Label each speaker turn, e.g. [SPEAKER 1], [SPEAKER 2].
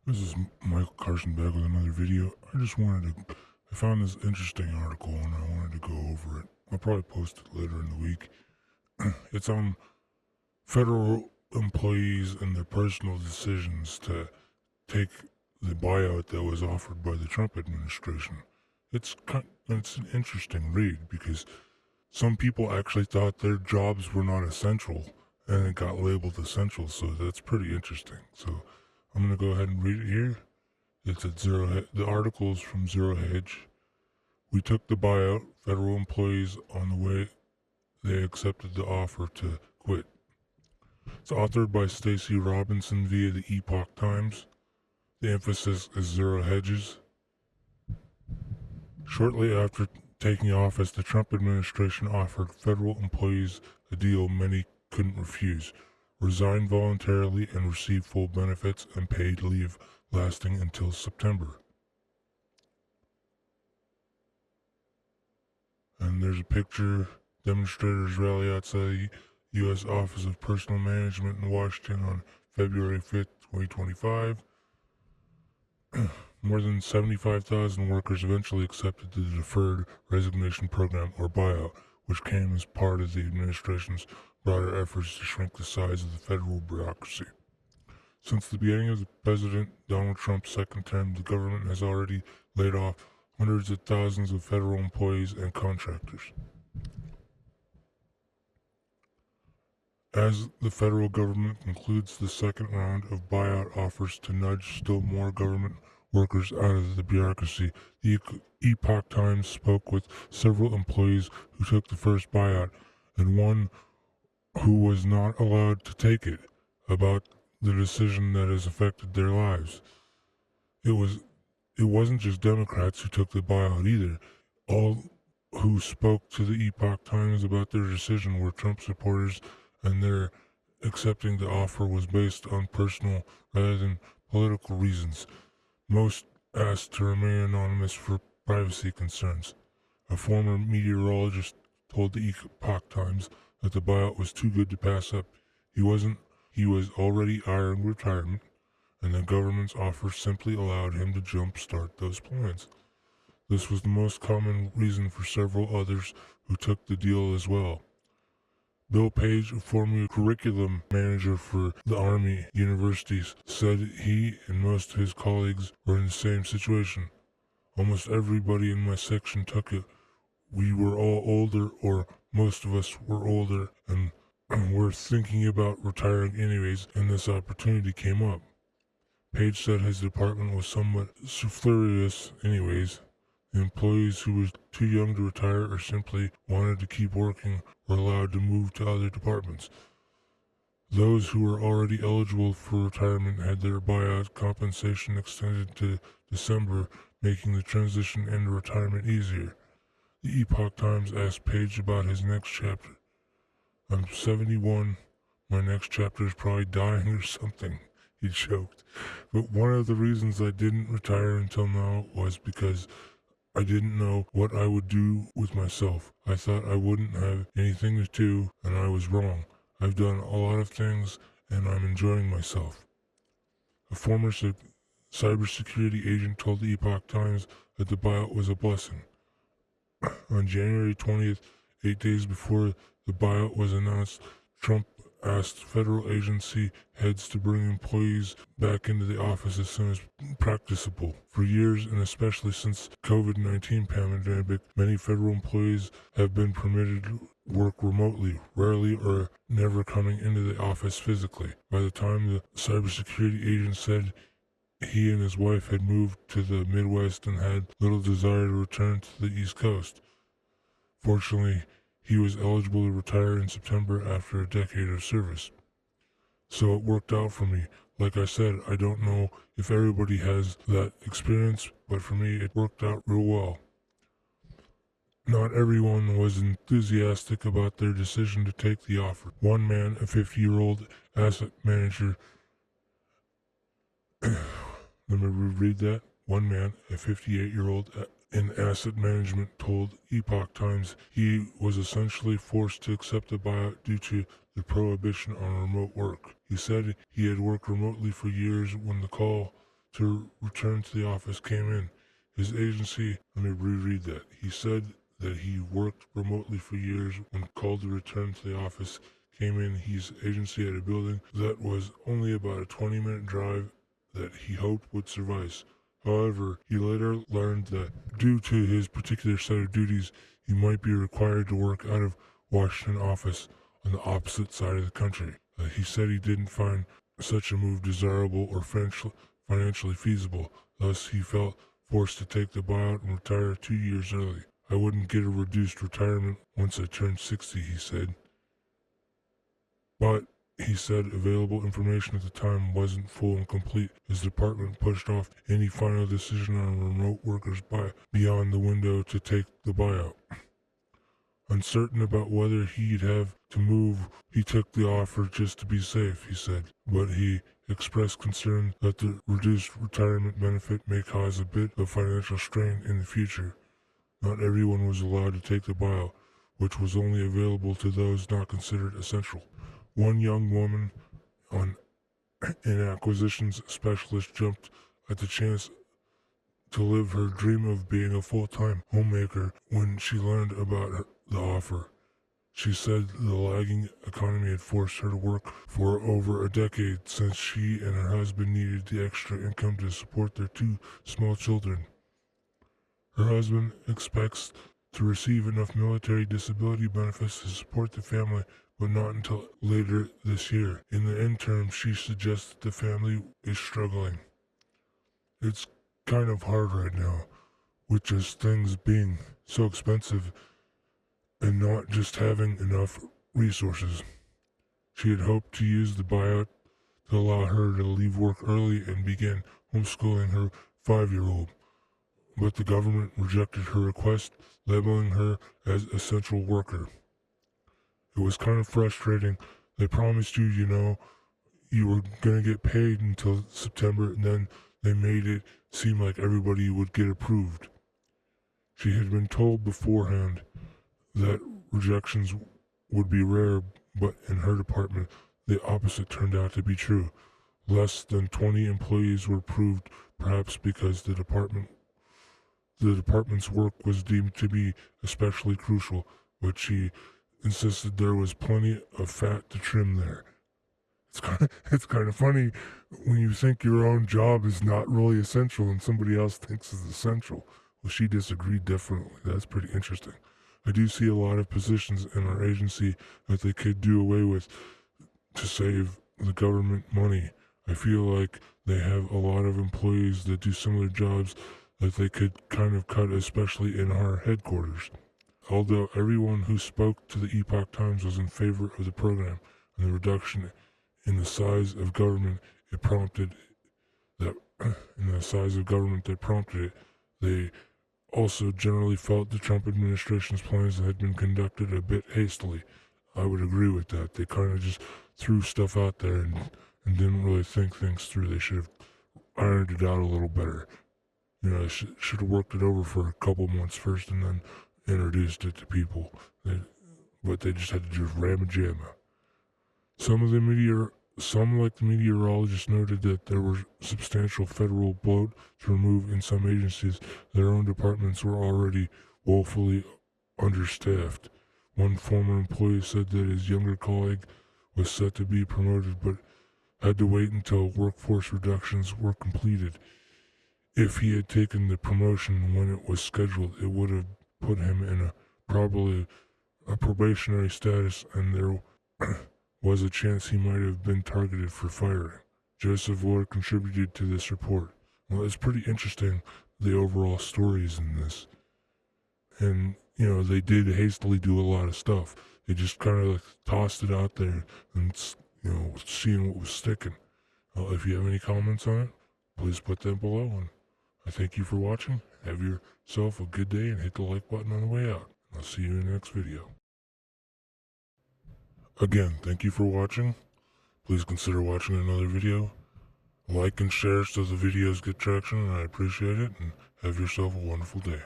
[SPEAKER 1] This is Michael Carson back with another video. I found this interesting article and I wanted to go over it. I'll probably post it later in the week. It's on federal employees and their personal decisions to take the buyout that was offered by the Trump administration. It's an interesting read because some people actually thought their jobs were not essential and it got labeled essential, so that's pretty interesting. So I'm going to go ahead and read it here. It's at the article is from Zero Hedge. We took the buyout, federal employees on the way they accepted the offer to quit. It's authored by Stacey Robinson via the Epoch Times. The emphasis is Zero Hedges. Shortly after taking office, the Trump administration offered federal employees a deal many couldn't refuse: resign voluntarily and receive full benefits and paid leave lasting until September. And there's a picture. Demonstrators rally outside the U.S. Office of Personnel Management in Washington on February 5th, 2025. More than 75,000 workers eventually accepted the Deferred Resignation Program, or buyout, which came as part of the administration's broader efforts to shrink the size of the federal bureaucracy. Since the beginning of President Donald Trump's second term, the government has already laid off hundreds of thousands of federal employees and contractors. As the federal government concludes the second round of buyout offers to nudge still more government workers out of the bureaucracy, the Epoch Times spoke with several employees who took the first buyout and one who was not allowed to take it about the decision that has affected their lives. It wasn't just Democrats who took the buyout either. All who spoke to the Epoch Times about their decision were Trump supporters, and their accepting the offer was based on personal rather than political reasons. Most asked to remain anonymous for privacy concerns. A former meteorologist told the Epoch Times that the buyout was too good to pass up. He was already eyeing retirement, and the government's offer simply allowed him to jumpstart those plans. This was the most common reason for several others who took the deal as well. Bill Page, a former curriculum manager for the Army universities, said he and most of his colleagues were in the same situation. Almost everybody in my section took it. We were all older, or most of us were older, and were thinking about retiring anyways, and this opportunity came up. Page said his department was somewhat superfluous anyways. The employees who were too young to retire or simply wanted to keep working were allowed to move to other departments. Those who were already eligible for retirement had their buyout compensation extended to December, making the transition into retirement easier. The Epoch Times asked Page about his next chapter. I'm 71. My next chapter is probably dying or something, he joked. But one of the reasons I didn't retire until now was because I didn't know what I would do with myself. I thought I wouldn't have anything to do, and I was wrong. I've done a lot of things, and I'm enjoying myself. A former cybersecurity agent told the Epoch Times that the buyout was a blessing. On January 20th, 8 days before the buyout was announced, Trump asked federal agency heads to bring employees back into the office as soon as practicable. For years, and especially since COVID-19 pandemic, many federal employees have been permitted to work remotely, rarely or never coming into the office physically. By the time the cybersecurity agent said he and his wife had moved to the Midwest and had little desire to return to the East Coast. Fortunately, he was eligible to retire in September after a decade of service. So it worked out for me. Like I said, I don't know if everybody has that experience, but for me it worked out real well. Not everyone was enthusiastic about their decision to take the offer. One man, a 50-year-old asset manager, let me reread that. One man, a 58-year-old in asset management, told Epoch Times he was essentially forced to accept the buyout due to the prohibition on remote work. He said he had worked remotely for years when the call to return to the office came in. His agency, let me reread that. He said that he worked remotely for years. When called to return to the office came in, his agency had a building that was only about a 20-minute drive that he hoped would suffice. However, he later learned that due to his particular set of duties, he might be required to work out of Washington office on the opposite side of the country. He said he didn't find such a move desirable or financially feasible. Thus, he felt forced to take the buyout and retire 2 years early. I wouldn't get a reduced retirement once I turned 60, he said. But he said available information at the time wasn't full and complete. His department pushed off any final decision on remote workers beyond the window to take the buyout. Uncertain about whether he'd have to move, he took the offer just to be safe, he said. But he expressed concern that the reduced retirement benefit may cause a bit of financial strain in the future. Not everyone was allowed to take the buyout, which was only available to those not considered essential. One young woman, an acquisitions specialist, jumped at the chance to live her dream of being a full-time homemaker when she learned about the offer. She said the lagging economy had forced her to work for over a decade since she and her husband needed the extra income to support their 2 small children. Her husband expects to receive enough military disability benefits to support the family, but not until later this year. In the interim, she suggests that the family is struggling. It's kind of hard right now, with just things being so expensive and not just having enough resources. She had hoped to use the buyout to allow her to leave work early and begin homeschooling her 5-year-old, but the government rejected her request, labeling her as essential worker. It was kind of frustrating. They promised you, you were going to get paid until September, and then they made it seem like everybody would get approved. She had been told beforehand that rejections would be rare, but in her department, the opposite turned out to be true. Less than 20 employees were approved, perhaps because the department's work was deemed to be especially crucial, but she insisted there was plenty of fat to trim there. It's kind of funny when you think your own job is not really essential and somebody else thinks it's essential. Well, she disagreed definitely. That's pretty interesting. I do see a lot of positions in our agency that they could do away with to save the government money. I feel like they have a lot of employees that do similar jobs that they could kind of cut, especially in our headquarters. Although everyone who spoke to the Epoch Times was in favor of the program and the reduction in the size of government that prompted it, they also generally felt the Trump administration's plans had been conducted a bit hastily. I would agree with that. They kind of just threw stuff out there and didn't really think things through. They should have ironed it out a little better. They should have worked it over for a couple months first and then introduced it to people. But they just had to just ram-a-jamma. Some, like the meteorologists, noted that there was substantial federal bloat to remove in some agencies. Their own departments were already woefully understaffed. One former employee said that his younger colleague was set to be promoted, but had to wait until workforce reductions were completed. If he had taken the promotion when it was scheduled, it would have put him in probably a probationary status, and there was a chance he might have been targeted for firing. Joseph Ward contributed to this report. Well, it's pretty interesting, the overall stories in this. And, they did hastily do a lot of stuff. They just kind of tossed it out there and, seeing what was sticking. If you have any comments on it, please put them below. And I thank you for watching. Have yourself a good day and hit the like button on the way out. I'll see you in the next video. Again, thank you for watching. Please consider watching another video. Like and share so the videos get traction, and I appreciate it, and have yourself a wonderful day.